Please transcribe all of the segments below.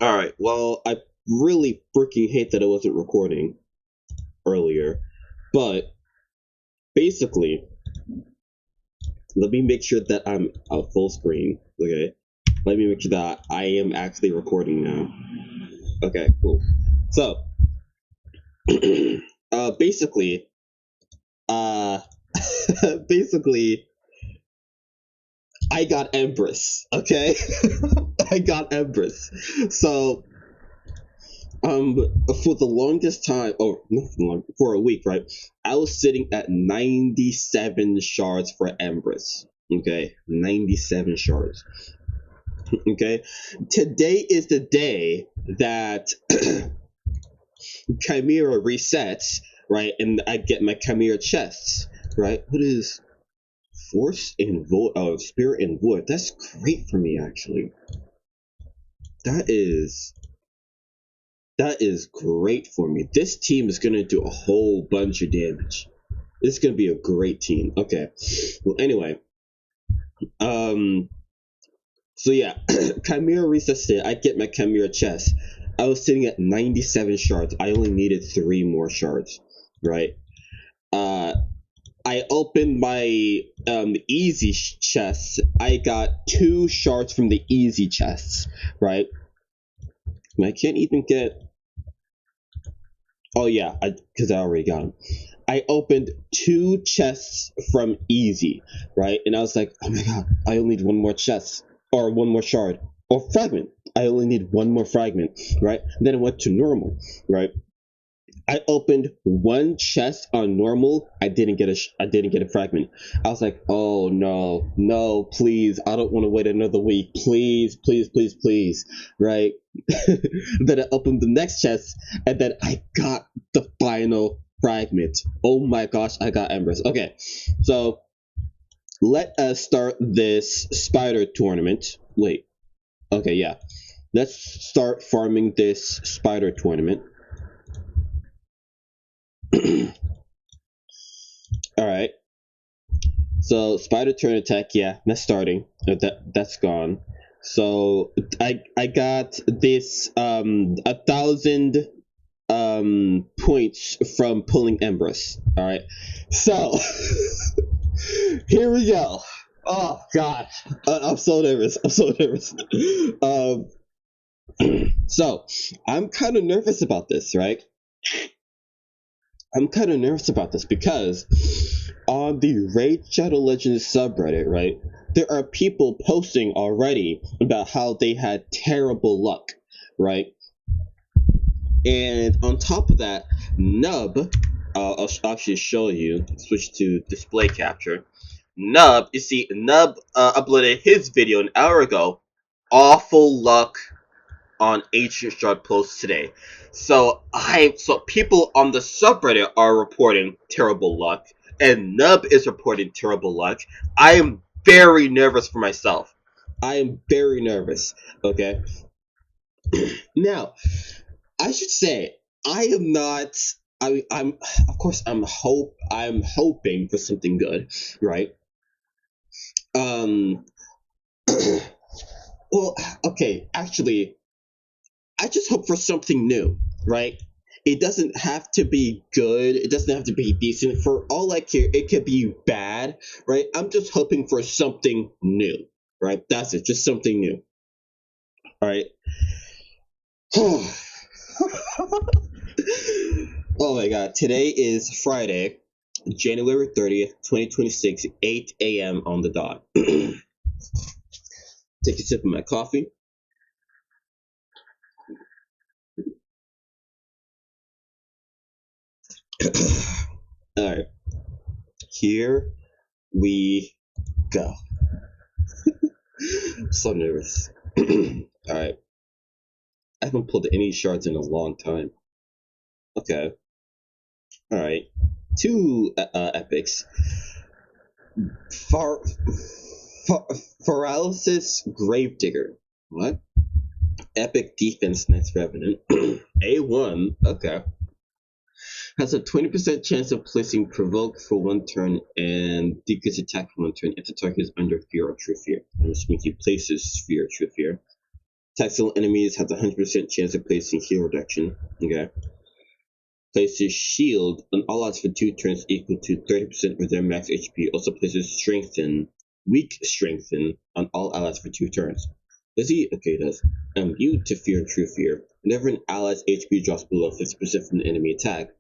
Alright, well, I really freaking hate that I wasn't recording earlier, but basically, let me make sure that I'm full screen, okay? Let me make sure that I am actually recording now. Okay, cool. So, basically, uh, basically, I got Empress, okay? I got Empress. So, um, for the longest time, or not for long, for a week, right? I was sitting at 97 shards for Empress. Okay, 97 shards. Okay, today is the day that Chimera resets, right? And I get my Chimera chests, right? What is Force and Void? Oh, Spirit and Void. That's great for me, actually. That is That is great for me. This team is going to do a whole bunch of damage. This is going to be a great team. Okay. Well, anyway. Um. So yeah, Chimera resets. I get my Chimera chest. I was sitting at 97 shards. I only needed 3 more shards. Right. Uh. I opened my easy chest. I got 2 shards from the easy chests. Right. And I can't even get. Oh yeah, because I already got them. I opened 2 chests from easy, right? And I was like, oh my god, I only need 1 more chest, or 1 more shard, or fragment. I only need 1 more fragment, right? And then I went to normal, right? I opened 1 chest on normal. I didn't get a fragment. I was like, oh no, no, please, I don't want to wait another week. Please, please, please, please, right? Then I opened the next chest, and then I got the final fragment. Oh my gosh, I got embers. Okay, so let us start this spider tournament. Wait, okay, yeah. Let's start farming this spider tournament. All right. So spider turn attack, yeah, that's starting. That's gone. So I got this 1,000 points from pulling Empress. All right. So here we go. Oh god, I'm so nervous. I'm so nervous. Um, so I'm kind of nervous about this, right? I'm kind of nervous about this because on the Raid Shadow Legends subreddit, right, there are people posting already about how they had terrible luck, right? And on top of that, Nub, I'll actually show you, switch to display capture. Nub, you see, Nub uploaded his video an hour ago. Awful luck on Ancient Shard posts today. So people on the subreddit are reporting terrible luck, and Nub is reporting terrible luck. I am very nervous for myself. I am very nervous. Okay. Now, I should say I am not. I'm of course I'm hoping for something good, right? Um. Well, okay. Actually, I just hope for something new, right? It doesn't have to be good. It doesn't have to be decent. For all I care, it could be bad, right? I'm just hoping for something new, right? That's it. Just something new. All right. Oh my god. Today is Friday, January 30th, 2026, 8 a.m. on the dot. Take a sip of my coffee. All right. Here we go. So nervous. All right. I haven't pulled any shards in a long time. Okay. All right. 2 epics. Far, Paralysis Gravedigger. What? Epic Defense Next Revenant. A1. Okay. Has a 20% chance of placing Provoke for 1 turn and decrease attack for 1 turn if the target is under fear or true fear. I'm assuming he places fear or true fear. Tactical enemies have a 100% chance of placing heal reduction. Okay. Places shield on all odds for 2 turns equal to 30% of their max HP. Also places weak strengthen on all allies for 2 turns. Does he? Okay, it does. Immune to fear and true fear. Whenever an ally's HP drops below 50% from the enemy attack,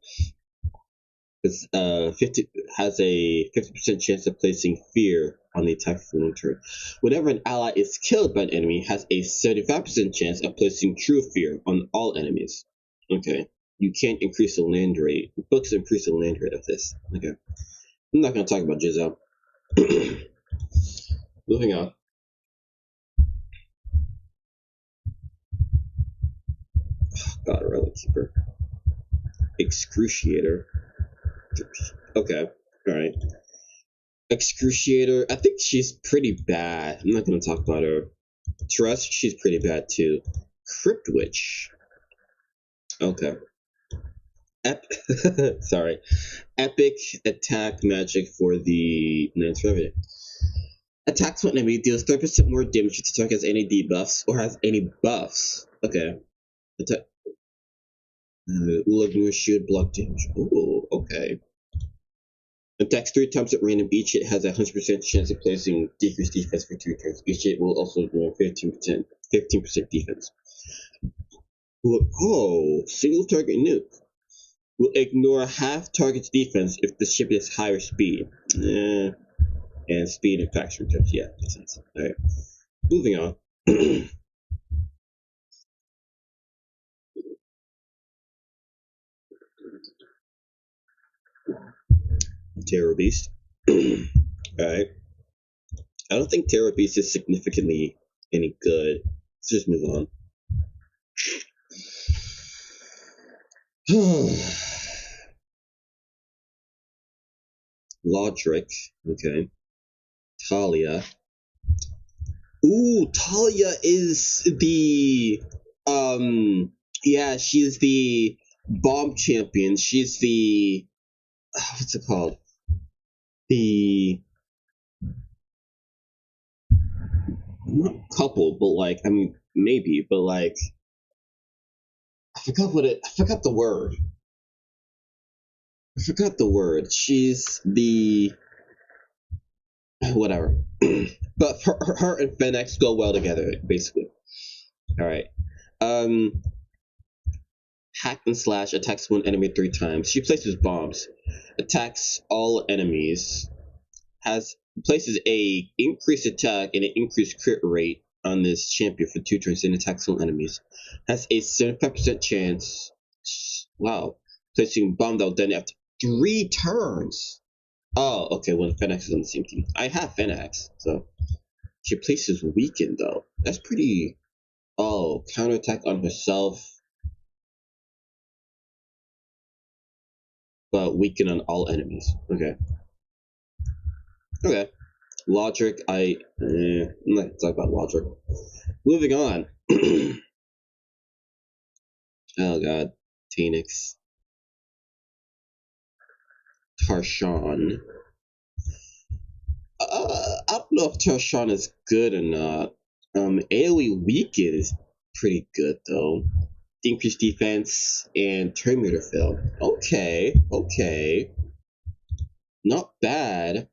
it's 50 has a 50% chance of placing fear on the attack for 1 turn. Whenever an ally is killed by an enemy, has a 75% chance of placing true fear on all enemies. Okay. You can't increase the land rate. Books increase the land rate of this. Okay. I'm not going to talk about Giselle. Moving on. God, Relic Keeper. Excruciator. Okay. Alright. Excruciator. I think she's pretty bad. I'm not going to talk about her. Trust, she's pretty bad too. Crypt Witch. Okay. Sorry. Epic attack magic for the Nance Revenue. Attacks when enemy deals 30% more damage if the target has any debuffs or has any buffs. Okay. Will ignore shield block damage. Ooh, okay. Attacks 3 times at random. Each hit has a 100% chance of placing decreased defense for 2 turns. Each hit will also ignore 15% defense. Single target nuke. Will ignore half target's defense if the ship has higher speed. And speed and faction terms. Yeah, makes sense. Alright. Moving on. Terror Beast. Alright. I don't think Terror Beast is significantly any good. Let's just move on. Lodric. Okay. Talia. Ooh, Talia is the yeah, she's the bomb champion. She's the what's it called? The not couple, but like I mean maybe, but like I forgot the word. She's the whatever. But her and Fennec go well together, basically. Alright. Hack and slash attacks one enemy 3 times. She places bombs. Attacks all enemies. Places a increased attack and an increased crit rate on this champion for 2 turns and attacks all enemies. Has a 75% chance. Wow. Placing bomb that will then after 3 turns. Oh, okay, when Fennec is on the same team. I have Fennec, so. She places weakened, though. That's pretty. Oh, counterattack on herself. But weaken on all enemies. Okay. Okay. Logic, I'm not gonna talk about logic. Moving on. Oh god. Phoenix. Tarshan. I don't know if Tarshan is good or not. AoE weaken is pretty good though. Increased defense and turn meter fill. Okay. Not bad.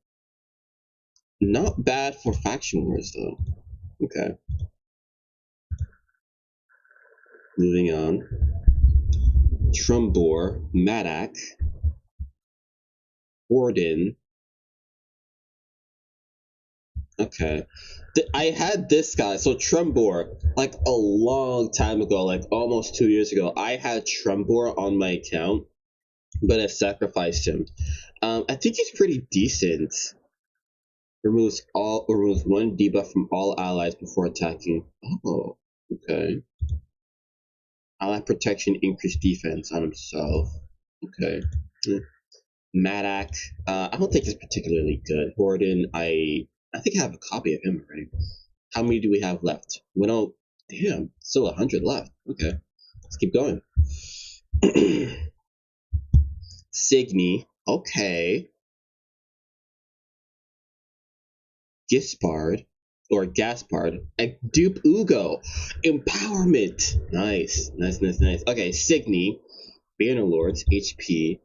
Not bad for faction wars though. Okay. Moving on. Trumbor, Madak, Warden. Okay. I had this guy, so Trumbor, like a long time ago, like almost 2 years ago, I had Trumbor on my account, but I sacrificed him. I think he's pretty decent. Removes 1 debuff from all allies before attacking. Oh, okay. Ally protection, increased defense on himself. Okay. Madak, I don't think he's particularly good. Warden, I think I have a copy of him already. How many do we have left? Well, damn, still 100 left. Okay, let's keep going. Signy, okay. Gispard, or Gaspard. And dupe Ugo. Empowerment. Nice. Nice, nice, nice. Okay, Signy. Bannerlords. HP.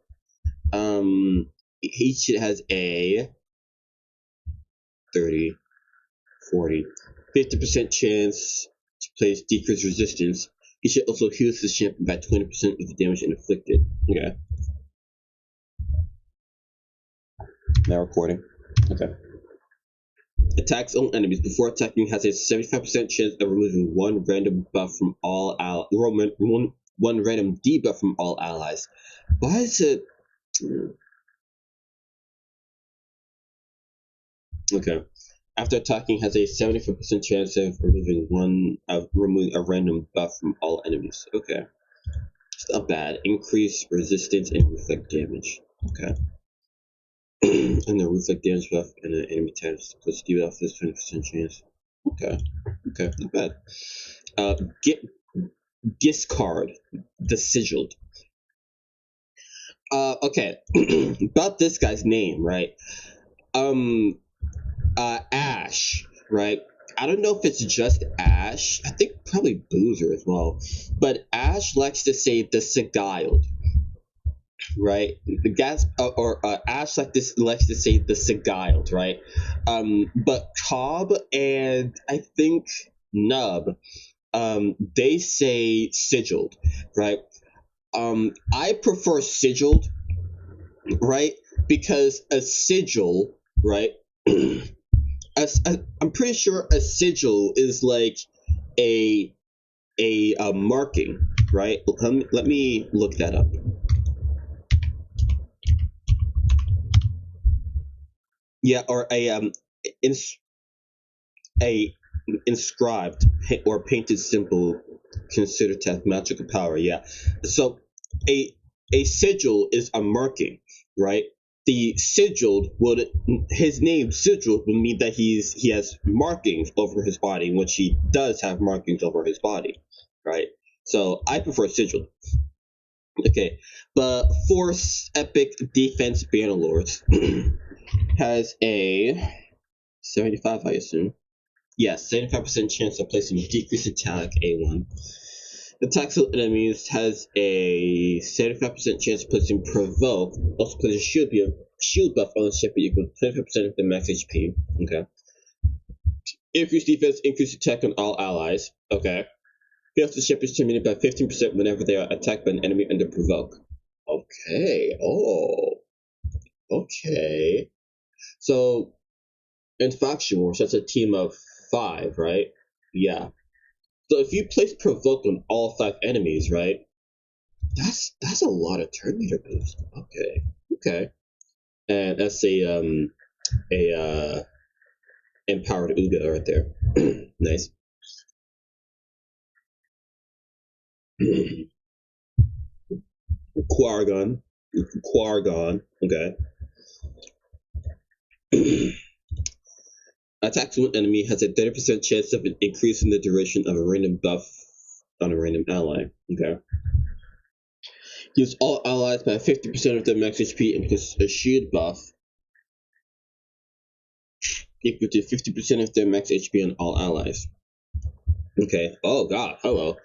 Each has a 30, 40, 50% chance to place decreased resistance. He should also heal his champion by 20% of the damage inflicted. Okay. Now recording. Okay. Attacks all enemies. Before attacking, has a 75% chance of removing one random buff from all one random debuff from all allies. Why is it? Okay. After attacking, has a 75% chance of removing a random buff from all enemies. Okay. It's not bad. Increase resistance and reflect damage. Okay. And the reflect damage buff and the enemy attacks plus debuff is 20% chance. Okay. Okay, not bad. Get discard the sigiled. Okay. About this guy's name, right? Ash, right? I don't know if it's just Ash. I think probably Boozer as well. But Ash likes to say the Sigiled, right? The gas or Ash likes to say the Sigiled, right? But Cobb and I think Nub, they say Sigiled, right? I prefer Sigiled, right? Because a sigil, right? I'm pretty sure a sigil is like a marking, right? Let me look that up. Yeah, or a inscribed or painted symbol considered to have magical power. Yeah, so a sigil is a marking, right? The sigiled would his name sigiled would mean that he has markings over his body, which he does have markings over his body, right? So I prefer sigiled. Okay, but Force Epic Defense Bannerlords has a 75, I assume. Yes, 75% chance of placing decreased attack A1. Attacks of enemies has a 75% chance of placing provoke. Also places shield buff on the champion equal to 25% of the max HP. Okay. Increase defense, increase attack on all allies. Okay. Fails the champion's terminated by 15% whenever they are attacked by an enemy under provoke. Okay. Oh. Okay. So in Faction Wars, that's a team of 5, right? Yeah. So if you place provoke on all 5 enemies, right? That's a lot of turn meter boost. Okay. Okay. And that's a empowered Uga right there. Nice. Quargon. Quargon. Okay. Attacks one enemy has a 30% chance of increasing the duration of a random buff on a random ally. Okay. Gives all allies by 50% of their max HP and plus a shield buff equal to 50% of their max HP on all allies. Okay. Oh god. Hello.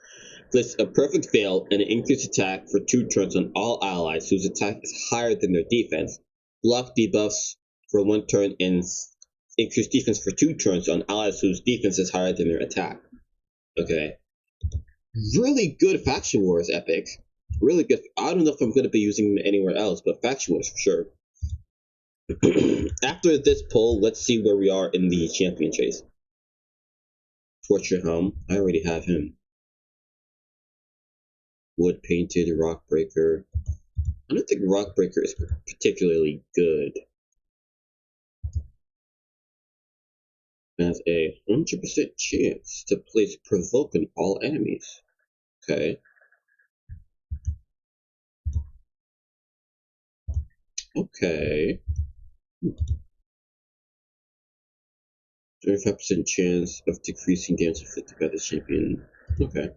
Place a perfect fail and an increased attack for 2 turns on all allies whose attack is higher than their defense. Block debuffs for 1 turn and increase defense for 2 turns on allies whose defense is higher than their attack. Okay. Really good Faction Wars epic. Really good. I don't know if I'm going to be using them anywhere else, but Faction Wars for sure. After this poll, let's see where we are in the champion chase. Torture Helm. I already have him. Wood Painted Rock Breaker. I don't think Rock Breaker is particularly good. Has a 100% chance to place Provoke on all enemies. Okay. Okay. 25% chance of decreasing damage inflicted by the champion. Okay.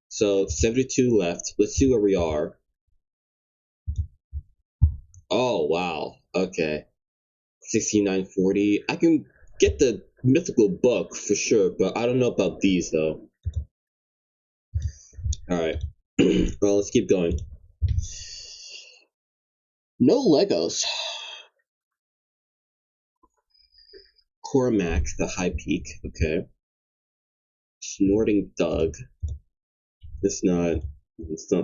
So 72 left. Let's see where we are. Oh wow. Okay. 6940. I can get the mythical book for sure, but I don't know about these though. Alright. Well, let's keep going. No Legos. Cormac, the High Peak. Okay. Snorting Doug. Let's not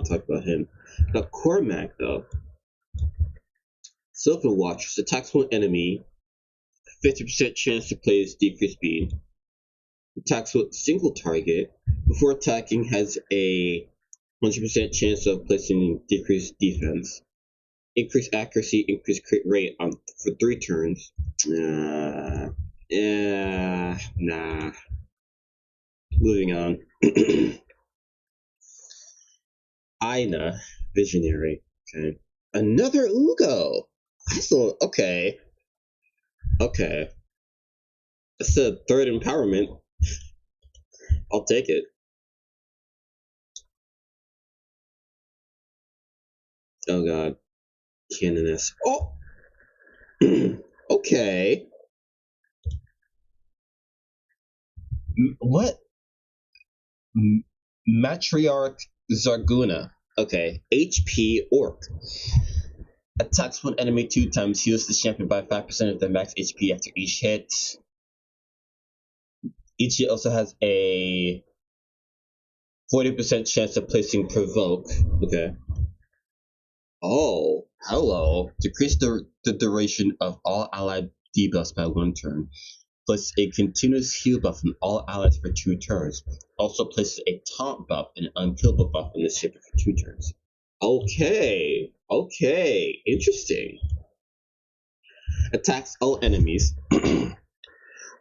talk about him. Now Cormac though. Silver Watchers attacks one enemy. 50% chance to place decreased speed. Attacks with single target. Before attacking has a 100% chance of placing decreased defense. Increased accuracy, increased crit rate for 3 turns. Nah. Moving on. Aina, Visionary. Okay. Another Ugo. Excellent. Okay. That's the third empowerment. I'll take it. Oh god. Canoness. Oh! Okay. What? Matriarch Zarguna. Okay. HP Orc. Attacks one enemy 2 times, heals the champion by 5% of their max HP after each hit. Each hit also has a 40% chance of placing Provoke. Okay. Oh, hello. Decrease the duration of all allied debuffs by 1 turn. Places a continuous heal buff on all allies for 2 turns. Also places a taunt buff and an unkillable buff on the ship for 2 turns. Okay. Interesting. Attacks all enemies.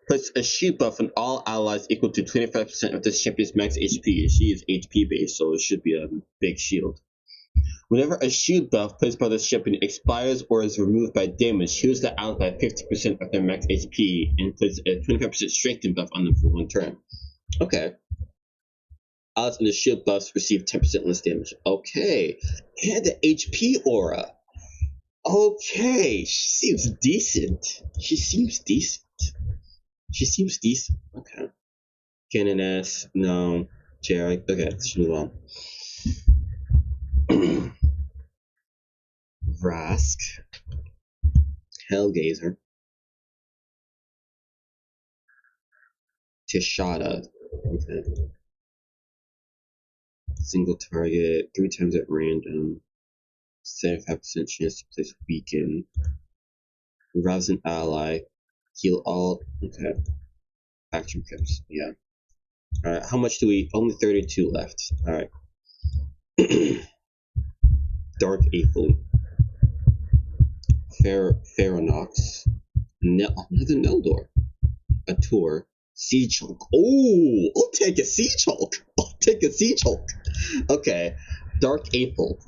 Puts a shield buff on all allies equal to 25% of the champion's max HP. She is HP based, so it should be a big shield. Whenever a shield buff placed by the champion expires or is removed by damage, heals the ally by 50% of their max HP and places a 25% strengthen buff on them for 1 turn. Okay. Allies and the shield buffs receive 10% less damage. Okay. And the HP aura. Okay. She seems decent. Okay. Canoness. No. Jerry. Okay, let's move on. Vrask. Hellgazer. Tishada. Okay. Single target, 3 times at random. 75% chance to place weaken. Rouse an ally. Heal all. Okay. Action caps. Yeah. Alright, how much do we? Only 32 left. Alright. Dark April. Ferronox. Another Neldor. A tour. Siege Hulk. Oh, I'll take a Siege Hulk. Okay. Dark April.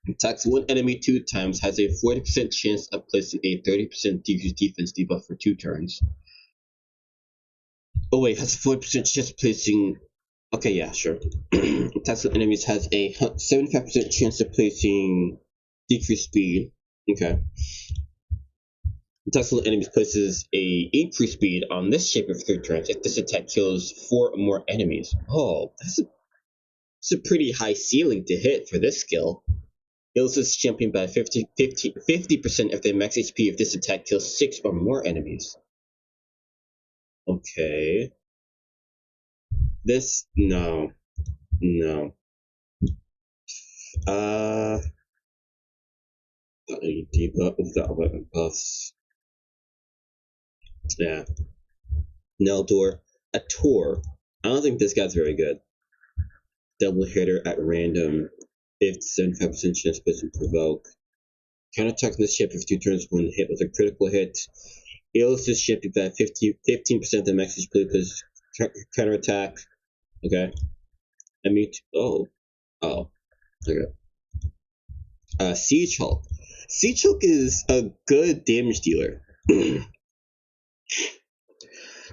Attacks one enemy 2 times, has a 40% chance of placing a 30% decreased defense debuff for 2 turns. Oh wait, has a 40% chance of placing... Okay, yeah, sure. Attacks with enemies has a 75% chance of placing decreased speed. Okay. Attacks with enemies places a increased speed on this shape for 3 turns if this attack kills 4 or more enemies. Oh, that's a pretty high ceiling to hit for this skill. Heals this champion by 50% of their max HP if this attack kills 6 or more enemies. Okay. This, no. Buffs. Yeah. Neldor. A tour. I don't think this guy's very good. Double hitter at random. 75% chance to provoke. Counterattack this ship for 2 turns when hit with a critical hit. Heals this ship by 15% of the max HP because counterattack. Okay. Okay. Siege Hulk. Siege Hulk is a good damage dealer.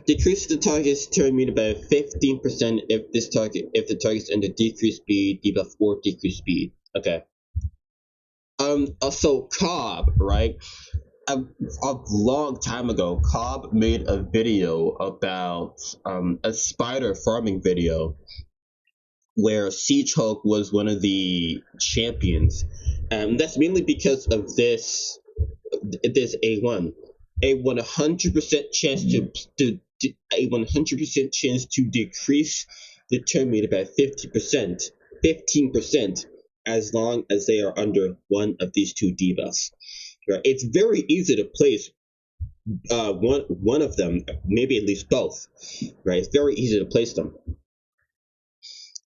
Decreases the target's turn meter by 15% if the target's under decreased speed, debuff, or decreased speed. Okay. Also Cobb, right? a long time ago, Cobb made a video about a spider farming video where Siege Hulk was one of the champions. That's mainly because of this A1. A 100% chance to a 100% chance to decrease the turn meter by 50%, 15%, as long as they are under one of these two debuffs. Right? It's very easy to place one of them, maybe at least both. Right? It's very easy to place them.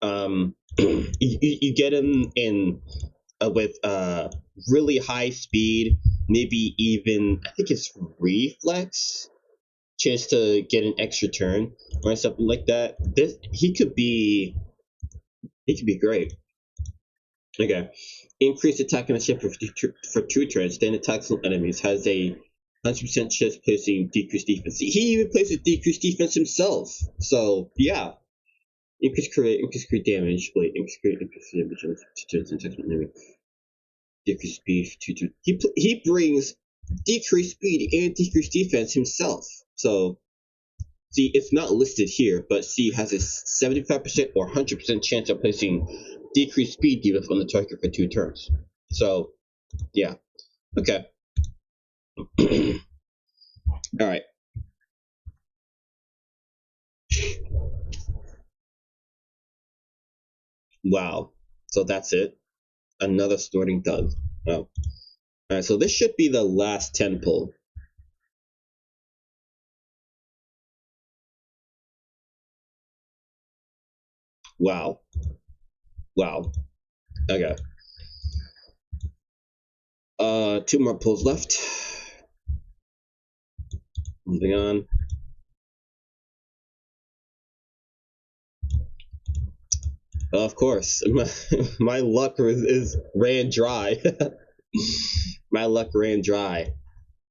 You get them in with really high speed, maybe even I think it's reflex, chance to get an extra turn or something like that. He could be great. Okay, increase attack and ship for two turns. Then attacks on enemies has a 100% chance placing decreased defense. He even plays with decreased defense himself. So yeah. Increase crit damage. Wait, increase damage on turns and attacks on enemy. Decreased speed. He brings decreased speed and decreased defense himself. So, see, it's not listed here, but see, has a 75% or 100% chance of placing decreased speed debuff on the target for 2 turns. So, yeah. Okay. Alright. Wow. So that's it. Another Snorting Thug. Oh. Alright, so this should be the last 10 pull. Wow. Wow. Okay. 2 more pulls left. Moving on. Of course, my luck ran dry. My luck ran dry.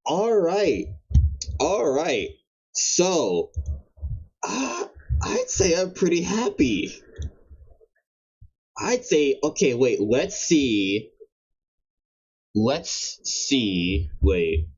All right. So, I'd say I'm pretty happy. I'd say, okay, wait, let's see. Wait.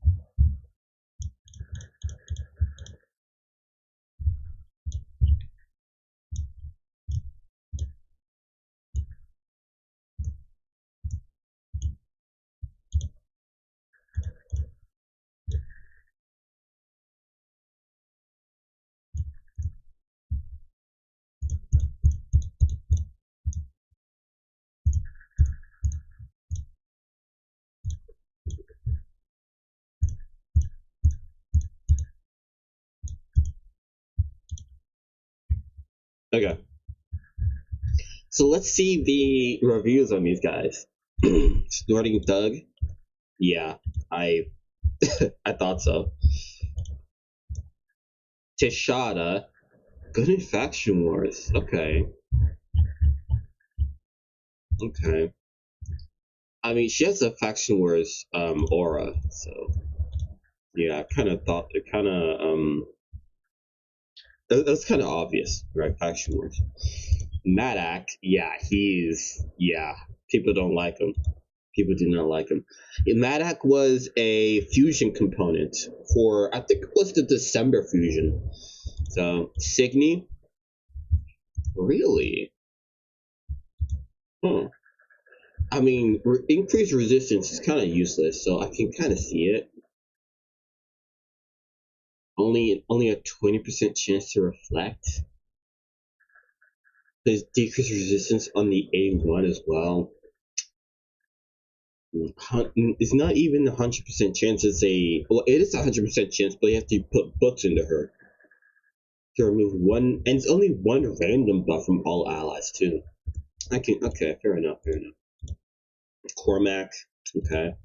Okay. So let's see the reviews on these guys. Snorting Thug. Yeah, I I thought so. Tishada. Good in Faction Wars. Okay. I mean, she has a Faction Wars aura, so yeah, I kind of thought it kind of that's kind of obvious, right? Faction Wars. Madak, yeah, people don't like him. People do not like him. Madak was a fusion component for, I think it was the December fusion. So, Signy? Really? Huh. I mean, increased resistance is kind of useless, so I can kind of see it. Only a 20% chance to reflect. There's decreased resistance on the A1 as well. It's not even a 100% chance. It is a 100% chance, but you have to put books into her to remove one, and it's only one random buff from all allies too. Okay, fair enough. Cormac, okay.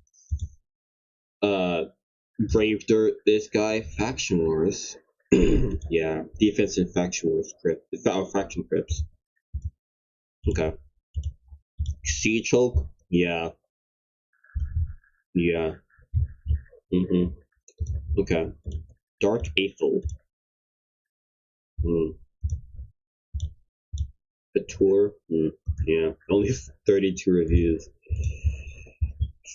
Brave Dirt, this guy, Faction Wars. Yeah, defensive Faction Wars Faction Crips. Okay. Siege Hulk, yeah. Okay. Dark Aethel. The tour, yeah, only 32 reviews.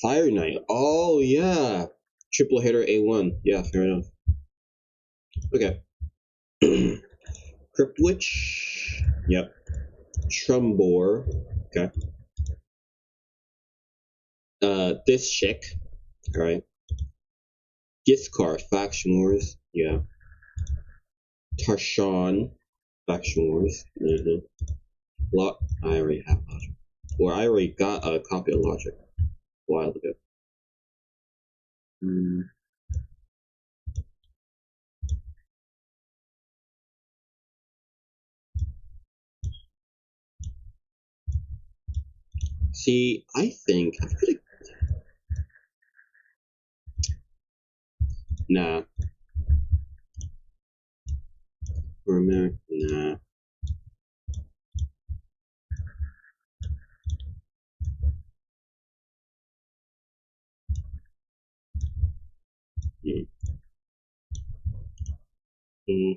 Fire Knight, oh yeah. Triple hitter A1. Yeah, fair enough. Okay. Cryptwitch. Yep. Trumbor. Okay. This chick. Alright. Giscard. Faction Wars. Yeah. Tarshan. Faction Wars. I already have Logic. Or I already got a copy of Logic a while ago. See, I think I'm gonna. Nah. For America, nah. Mm. Mm.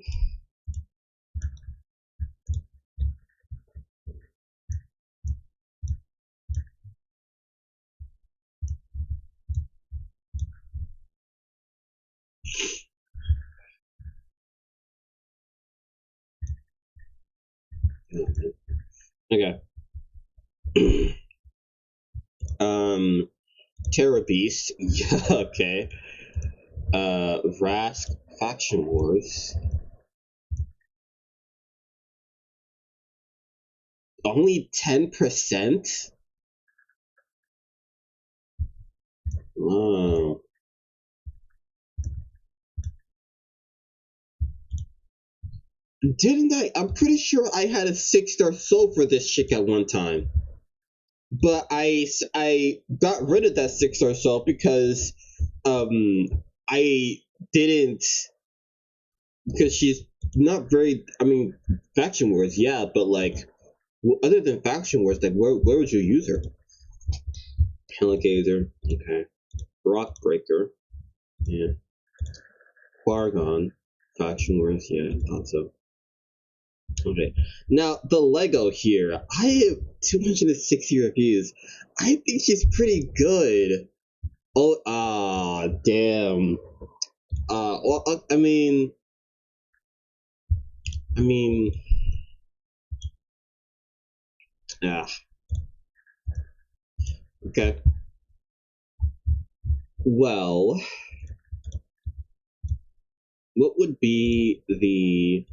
Okay. Terror Beast. Yeah, okay. Rask Faction Wars. Only 10%? Wow. Didn't I? I'm pretty sure I had a 6-star soul for this chick at one time. But I got rid of that 6-star soul because I didn't, because she's not very, I mean, Faction Wars, yeah, but like, other than Faction Wars, like, where would you use her? Heligazer, okay. Rock Breaker, yeah. Quargon, Faction Wars, yeah, I thought so. Okay. Now, the Lego here, I have 260 reviews. I think she's pretty good. Oh, damn. Well, I mean, yeah. Okay. Well, what would be the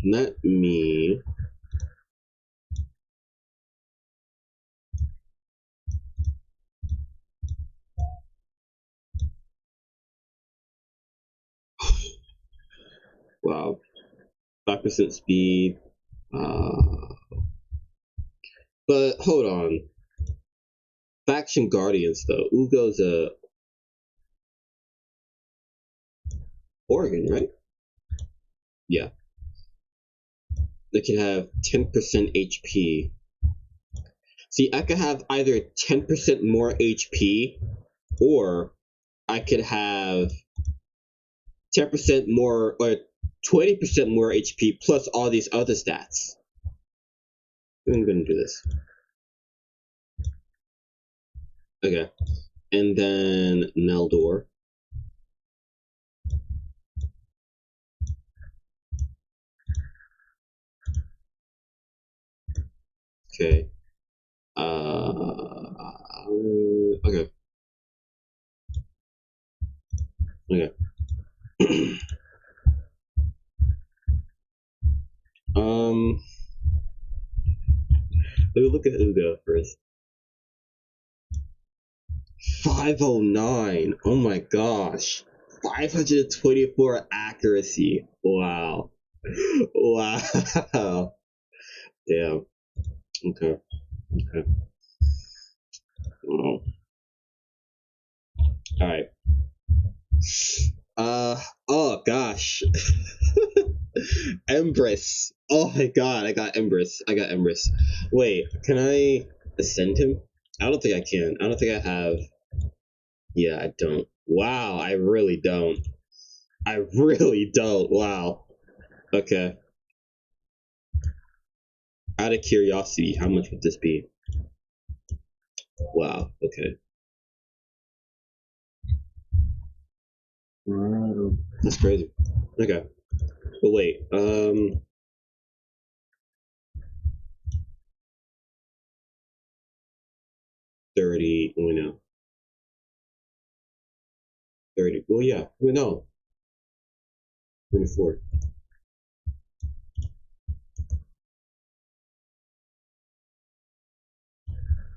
let me wow, 5% speed. But hold on. Faction Guardians though. Ugo's a Oregon, right? Yeah. They can have 10% HP. See, I could have either 10% more HP, or I could have 10% more or 20% more HP plus all these other stats. I'm gonna do this. Okay. And then Neldor. Okay. Okay. Okay. Let me look at Ugo first. 509. Oh my gosh. 524 accuracy. Wow. Wow. Damn. Okay. Okay. Wow. All right. Oh gosh. Empress. Oh my god, I got Empress. Wait, can I ascend him? I don't think I can. I don't think I have. Yeah, I don't. Wow, I really don't. I really don't. Wow. Okay. Out of curiosity, how much would this be? Wow. Okay. That's crazy. Okay. But wait. 30. Oh no. 30. Well, yeah. Well, no. 24.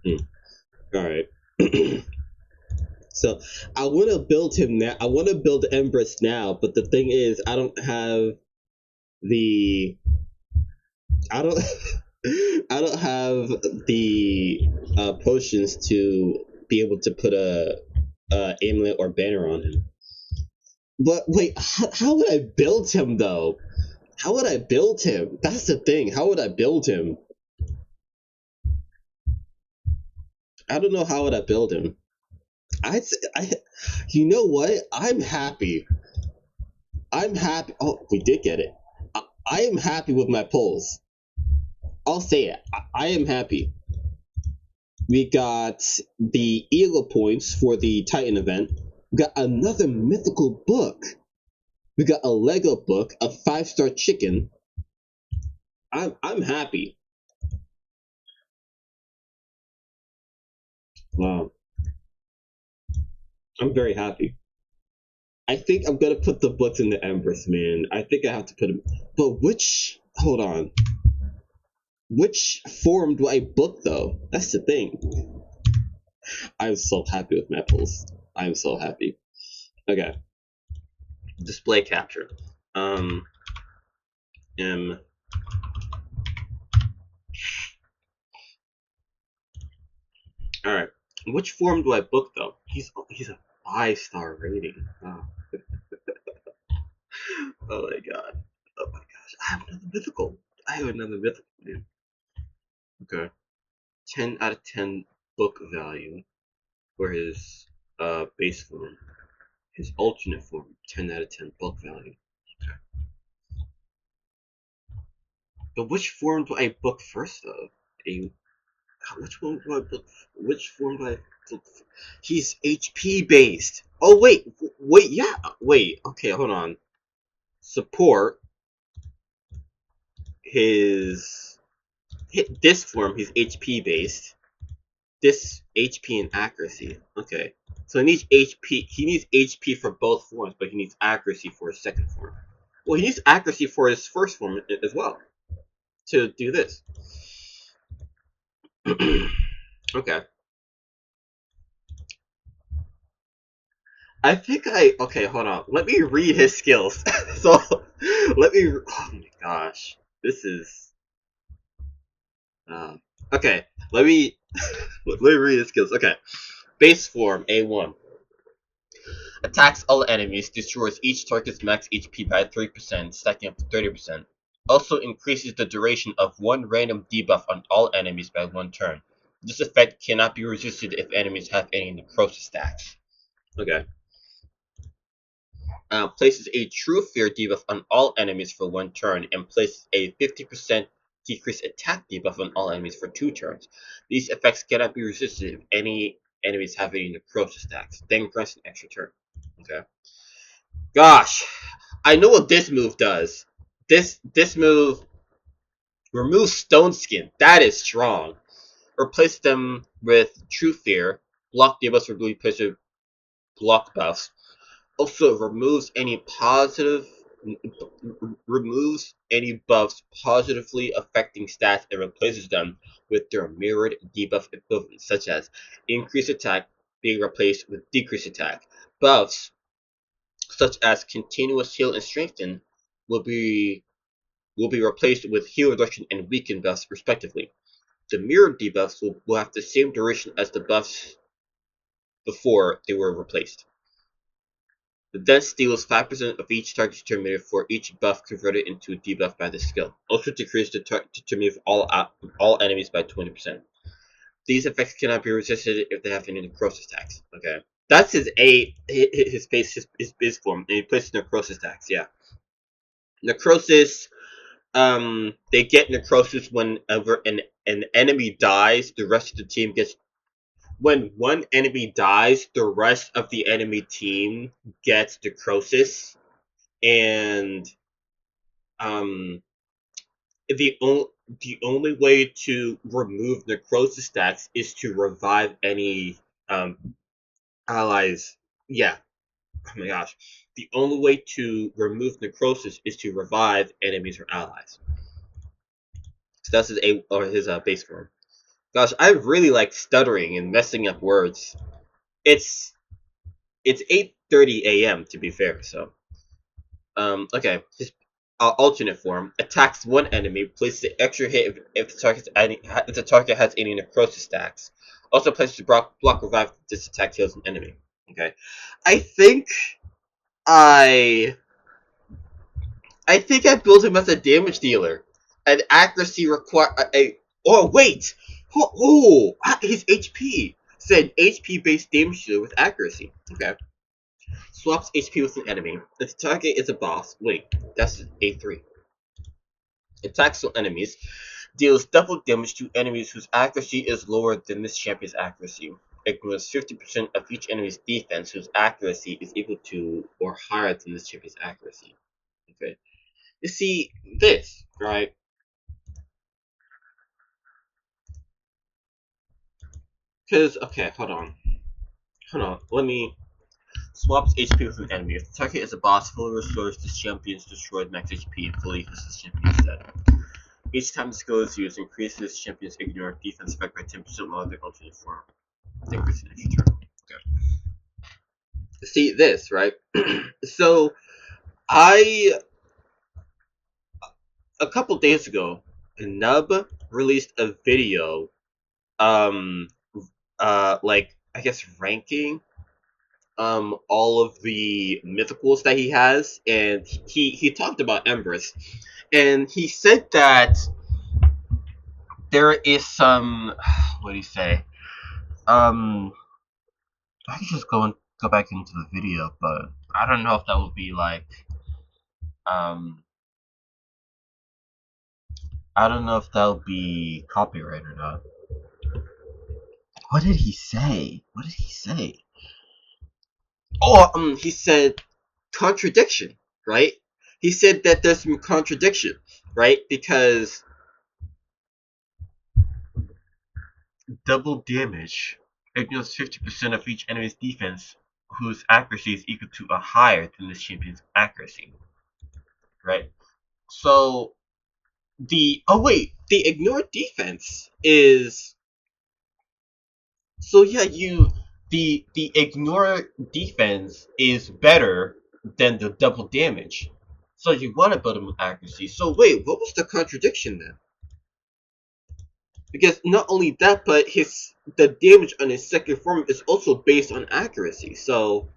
Hmm. All right. So I want to build him now. I want to build Empress now, but the thing is, I don't have the. I don't. I don't have the potions to be able to put a amulet or banner on him. But wait, how would I build him though? How would I build him? That's the thing. How would I build him? I don't know how would I build him. I, you know what? I'm happy. I'm happy. Oh, we did get it. I am happy with my polls. I'll say it. I am happy. We got the Eagle points for the Titan event. We got another mythical book. We got a Lego book, a 5-star chicken. I'm happy. Wow. I'm very happy. I think I'm gonna put the books in the Empress, man. I think I have to put them. But which? Hold on. Which form do I book though? That's the thing. I'm so happy with my polls. I'm so happy. Okay. Display capture. Um. M. All right. Which form do I book though? He's a 5-star rating. Oh. Oh my god. Oh my gosh. I have another mythical. I have another mythical, dude. Okay. 10 out of 10 book value for his base form. His alternate form, 10 out of 10 book value. Okay. But which form do I book first though? A which one do I book? Which form do I book? He's HP based. Oh wait, yeah, wait. Okay, hold on. Support his hit this form. He's HP based. This HP and accuracy. Okay, so he needs HP. He needs HP for both forms, but he needs accuracy for his second form. Well, he needs accuracy for his first form as well to do this. Okay. I think I okay. Hold on. Let me read his skills. So let me. Oh my gosh, this is. Uh, okay. Let me read his skills. Okay. Base form A1 attacks all enemies, destroys each target's max HP by 3%, stacking up to 30%. Also increases the duration of one random debuff on all enemies by one turn. This effect cannot be resisted if enemies have any necrosis stacks. Okay. Places a true fear debuff on all enemies for one turn, and places a 50% decrease attack debuff on all enemies for 2 turns. These effects cannot be resisted if any enemies have any necrosis stacks. Then grants an extra turn. Okay. Gosh, I know what this move does. This move removes Stone Skin. That is strong. Replace them with True Fear. Block debuffs for replace with block buffs. Also removes any buffs positively affecting stats and replaces them with their mirrored debuff equivalents, such as increased attack being replaced with decreased attack. Buffs such as continuous heal and strengthen will be will be replaced with heal reduction and weaken buffs respectively. The mirrored debuffs will have the same duration as the buffs before they were replaced. Then steals 5% of each target's determinator for each buff converted into a debuff by the skill. Also decreases the determinator of all enemies by 20%. These effects cannot be resisted if they have any necrosis attacks. Okay. That's his base form, and he plays necrosis attacks. Yeah, necrosis. They get necrosis whenever an enemy dies. The rest of the team gets. When one enemy dies, the rest of the enemy team gets necrosis, and um, the only way to remove necrosis stacks is to revive any um allies. Yeah. Oh my gosh. The only way to remove necrosis is to revive enemies or allies. So that's his base form. Gosh, I really like stuttering and messing up words. It's it's 8:30 a.m. to be fair. So okay. His alternate form attacks one enemy, places the extra hit if the target has any necrosis stacks. Also places block revive this attack kills an enemy. Okay. I think I I think I built him as a damage dealer. An accuracy require a. Oh wait, his HP said HP based damage dealer with accuracy. Okay, swaps HP with an enemy. If the target is a boss, wait, that's A3. Attacks on enemies, deals double damage to enemies whose accuracy is lower than this champion's accuracy. Ignores 50% of each enemy's defense whose accuracy is equal to or higher than this champion's accuracy. Okay. You see this, right? Because, okay, hold on. Let me swaps HP with an enemy. If the target is a boss, fully restores this champion's destroyed max HP and fully uses this champion instead. Each time the skill is used, increases this champion's ignore defense effect by 10% while their alternate form. Decrease in extra turn. Okay. See this, right? So, I a couple days ago, Nub released a video, um, like I guess ranking all of the mythicals that he has, and he talked about Empress, and he said that there is some what do you say? I could just go back into the video, but I don't know if that would be like um I don't know if that would be copyright or not. What did he say? What did he say? Oh, he said contradiction, right? He said that there's some contradiction, right? Because double damage ignores 50% of each enemy's defense whose accuracy is equal to or higher than this champion's accuracy, right? So the ignore defense is so yeah the ignore defense is better than the double damage. So you want to build him with accuracy. So wait, what was the contradiction then? Because not only that, but the damage on his second form is also based on accuracy. So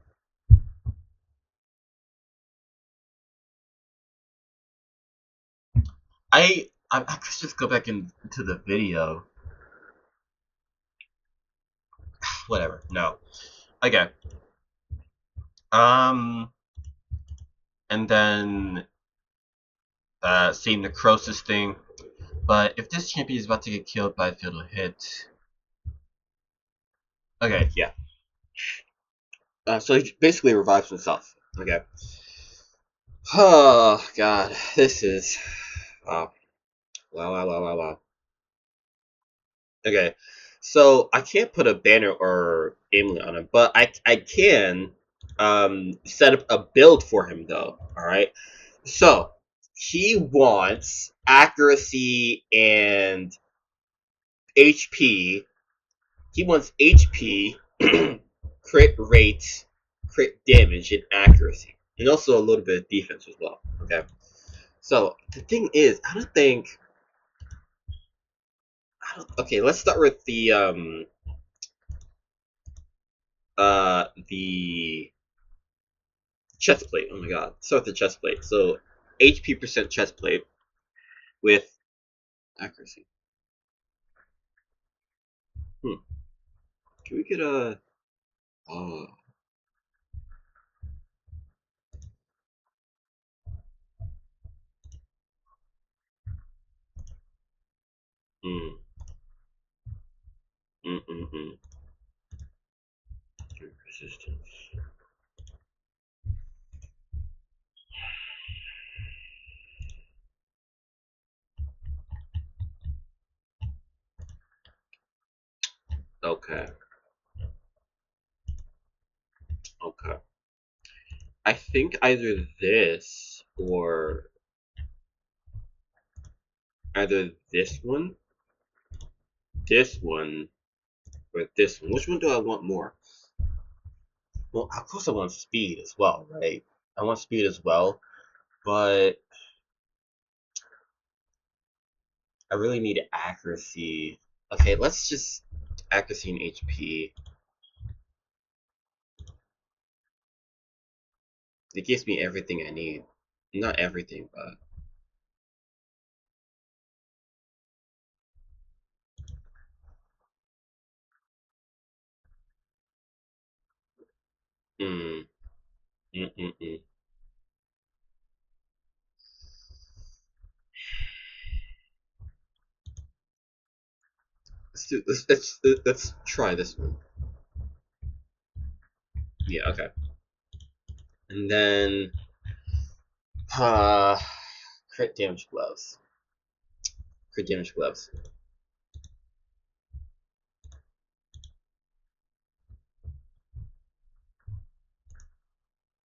I could just go back into the video. Whatever. No. Okay. Um, and then seeing the necrosis thing. But if this champion is about to get killed by a fatal hit, okay, yeah. So he basically revives himself. Okay. Oh God, this is wow, wow. Okay, so I can't put a banner or amulet on him, but I can set up a build for him though. All right, so he wants accuracy and HP. He wants HP, crit rate, crit damage, and accuracy, and also a little bit of defense as well. Okay, so the thing is, I don't. Okay, let's start with the chest plate. Oh my god, start with the chest plate. So HP percent chest plate with accuracy. Hmm. Can we get a? Oh. Mm. Mm. Resistance. Okay. Okay. I think either this or either this one, or this one. Which one do I want more? Well, of course I want speed as well, right? I want speed as well, but I really need accuracy. Okay, let's just accuracy and HP. It gives me everything I need. Not everything, but mm, mm. Let's try this one. Yeah, okay. And then uh crit damage gloves. Crit damage gloves.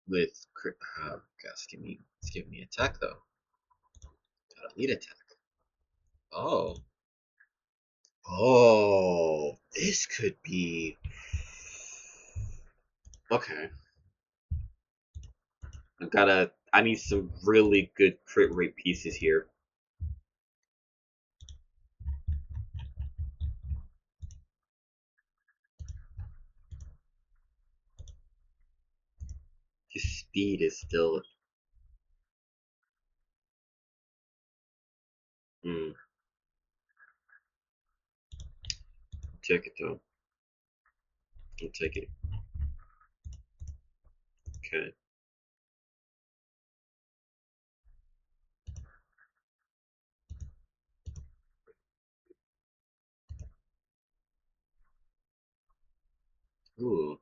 With crit guys, give me attack though. I don't need attack. Oh. Oh, this could be okay. I need some really good crit rate pieces here. His speed is still mm, take it though. I'll take it. Okay. Ooh.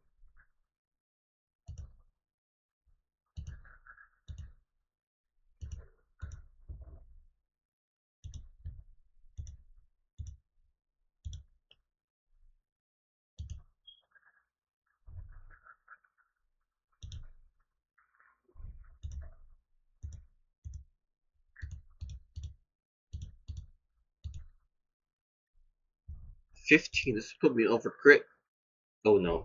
15. This put me over crit. Oh no.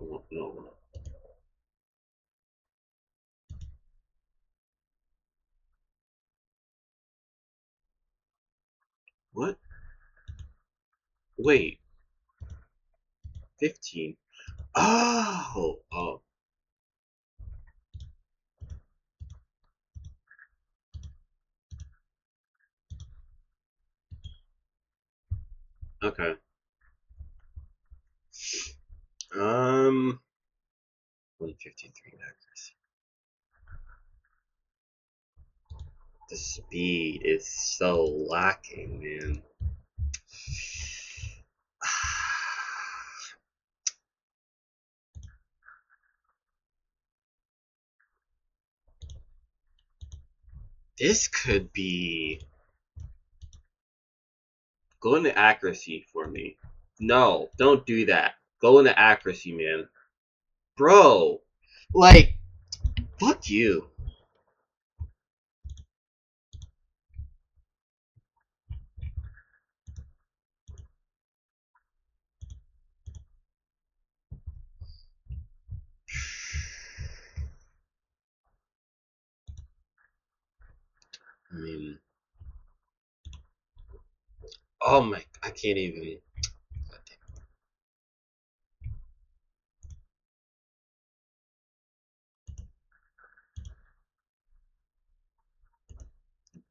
What? Wait. 15. Oh. Okay. 153 accuracy. The speed is so lacking, man. This could be go into accuracy for me. No, don't do that. Go into accuracy, man. Bro, like, fuck you. I mean, oh my, I can't even.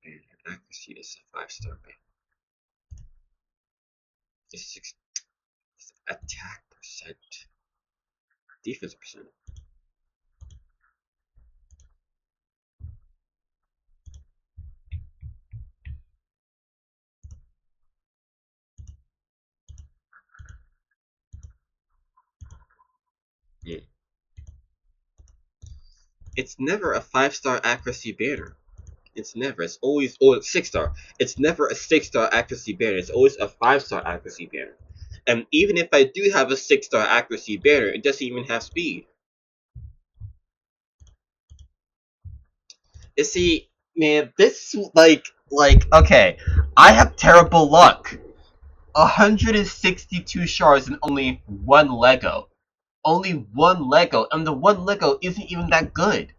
Man, accuracy is a 5-star, man. Just six attack percent, defense percent. Mm. It's never a 5-star accuracy banner. It's never. It's always, oh, it's 6-star. It's never a 6-star accuracy banner. It's always a 5-star accuracy banner. And even if I do have a 6-star accuracy banner, it doesn't even have speed. You see, man, this okay, I have terrible luck. 162 shards and only one Lego. Only one Lego, and the one Lego isn't even that good.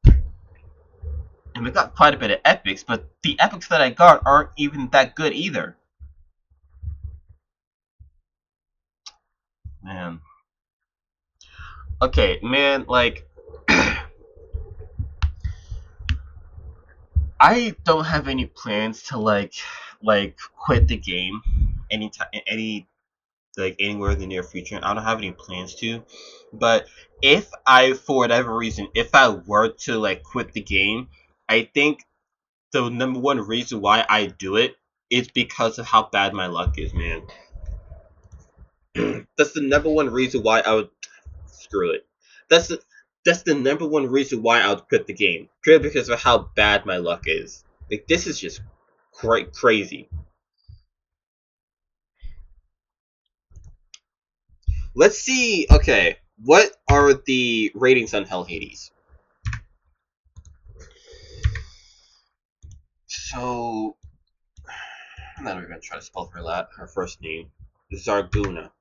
And we got quite a bit of epics, but the epics that I got aren't even that good either. Man. Okay, man, like I don't have any plans to quit the game anytime anywhere in the near future. I don't have any plans to. But if I, for whatever reason, if I were to quit the game, I think the number one reason why I do it is because of how bad my luck is, man. That's the number one reason why I would screw it. That's the that's the number one reason why I would quit the game. Purely because of how bad my luck is. Like, this is just crazy. Let's see. Okay, what are the ratings on Hell Hades? So I'm not even gonna try to spell her first name. Zarguna.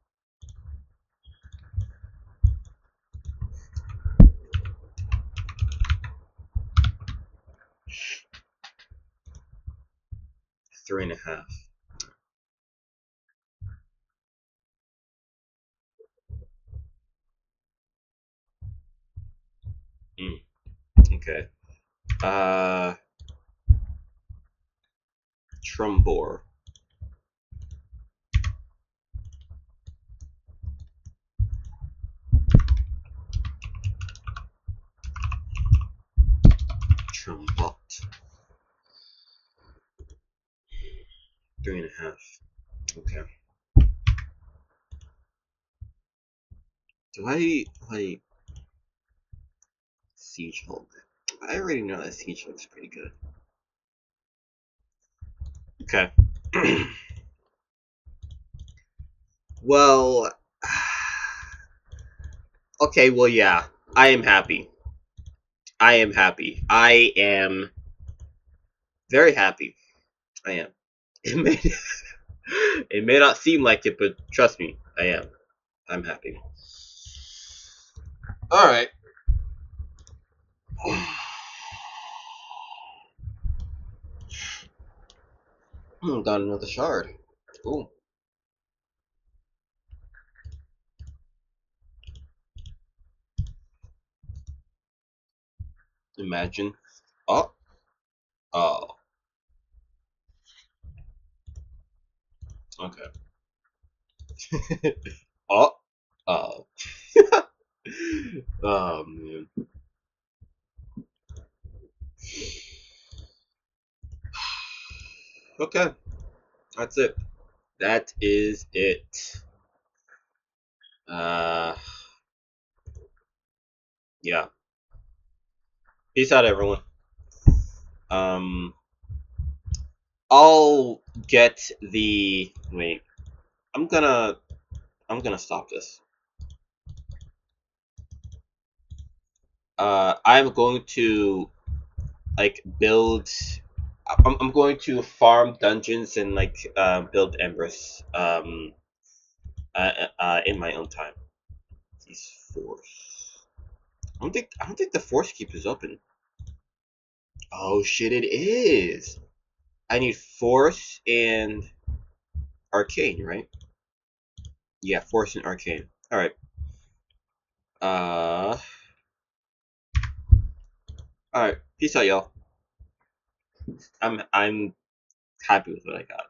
Three and a half. Mm, okay. Uh, Trumbor. Trumbot. Three and a half. Okay. Do I like Siege Hulk? I already know that Siege Hulk's pretty good. Okay. Well, okay, well, yeah. I am happy. I am happy. I am very happy. I am. It may, it may not seem like it, but trust me, I am. I'm happy. Alright. Got another shard. Ooh. Imagine. Oh. Oh. Okay. Oh. Oh. Oh, man. Okay. That's it. That is it. Uh, yeah. Peace out, everyone. Um, I'll get the. Wait. I'm gonna. I'm gonna stop this. I'm going to build. I'm going to farm dungeons and build embers. In my own time. These force. I don't think the force keep is open. Oh shit! It is. I need force and arcane, right? Yeah, force and arcane. All right. Uh. All right. Peace out, y'all. I'm happy with what I got.